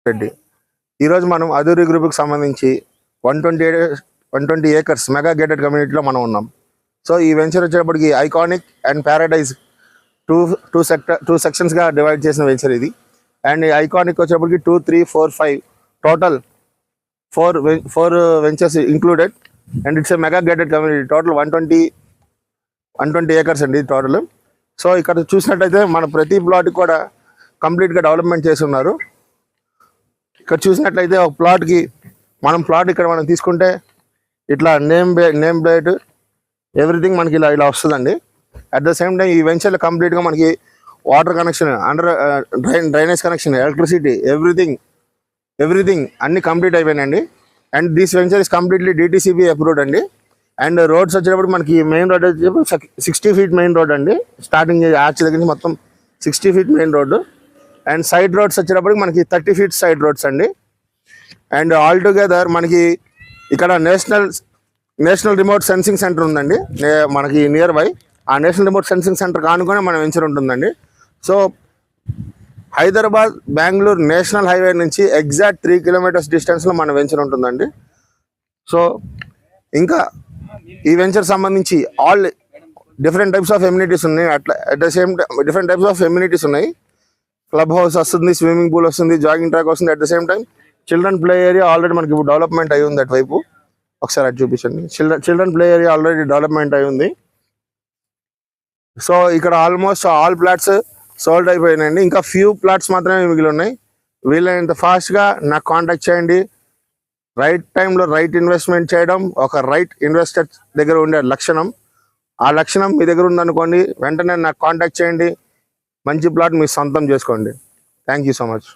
రెడ్డి. ఈరోజు మనం అధూరి గ్రూప్కి సంబంధించి 120 ఏకర్స్ మెగా గేటెడ్ కమ్యూనిటీలో మనం ఉన్నాం. సో ఈ వెంచర్ వచ్చేటప్పటికి ఐకానిక్ అండ్ ప్యారడైజ్ టూ సెక్షన్స్గా డివైడ్ చేసిన వెంచర్ ఇది. అండ్ ఐకానిక్ వచ్చేటప్పటికి 2, 3, 4, 5 total four ventures included. And it's mega gated community. Total 120 acres అండి టోటల్. సో ఇక్కడ చూసినట్టయితే మన ప్రతి ప్లాట్ కూడా కంప్లీట్గా డెవలప్మెంట్ చేసి ఉన్నారు. ఇక్కడ చూసినట్లయితే ఒక ప్లాట్కి ప్లాట్ ఇక్కడ మనం తీసుకుంటే ఇట్లా నేమ్ ప్లేట్ ఎవ్రీథింగ్ మనకి ఇలా వస్తుందండి. అట్ ద సేమ్ టైం ఈ వెంచర్లో కంప్లీట్గా మనకి water connection, drainage connection, electricity, everything అన్ని కంప్లీట్ అయిపోయినాయండి. And this venture is completely DTCP approved అండి. అండ్ రోడ్స్ వచ్చేటప్పుడు మనకి మెయిన్ రోడ్ వచ్చేటప్పుడు 60 ఫీట్ మెయిన్ రోడ్ అండి. స్టార్టింగ్ ఆర్చ్ దగ్గర నుంచి మొత్తం 60 feet main road. And side roads వచ్చేటప్పటికి మనకి 30 ఫీట్ సైడ్ రోడ్స్ అండి. అండ్ ఆల్ టుగెదర్ మనకి ఇక్కడ నేషనల్ రిమోట్ సెన్సింగ్ సెంటర్ ఉందండి మనకి నియర్ బై. ఆ నేషనల్ రిమోట్ సెన్సింగ్ సెంటర్ కానుకొని మన వెంచర్ ఉంటుందండి. So Hyderabad Bengaluru national highway నుంచి ఎగ్జాక్ట్ 3 కిలోమీటర్స్ డిస్టెన్స్లో మన వెంచర్ ఉంటుందండి. సో ఇంకా ఈ వెంచర్ సంబంధించి all different types of amenities ఉన్నాయి. అట్లా at the same time different types of amenities ఉన్నాయి. క్లబ్ హౌస్ వస్తుంది, స్విమ్మింగ్ పూల్ వస్తుంది, జాగింగ్ ట్రాక్ వస్తుంది. At the same time children play area already మనకి ఇప్పుడు డెవలప్మెంట్ అయి ఉంది. అటువైపు ఒకసారి అటు చూపించండి. Children play area already development అయి ఉంది. సో ఇక్కడ ఆల్మోస్ట్ ఆల్ ప్లాట్స్ సోల్డ్ అయిపోయినాయండి. ఇంకా ఫ్యూ ప్లాట్స్ మాత్రమే మిగిలి ఉన్నాయి. వీలైనంత ఫాస్ట్గా నాకు కాంటాక్ట్ చేయండి. రైట్ టైంలో రైట్ ఇన్వెస్ట్మెంట్ చేయడం ఒక రైట్ ఇన్వెస్టర్ దగ్గర ఉండే లక్షణం. ఆ లక్షణం మీ దగ్గర ఉందనుకోండి, వెంటనే నాకు కాంటాక్ట్ చేయండి. మంచి ప్లాట్ మీ సొంతం చేసుకోండి. Thank you so much.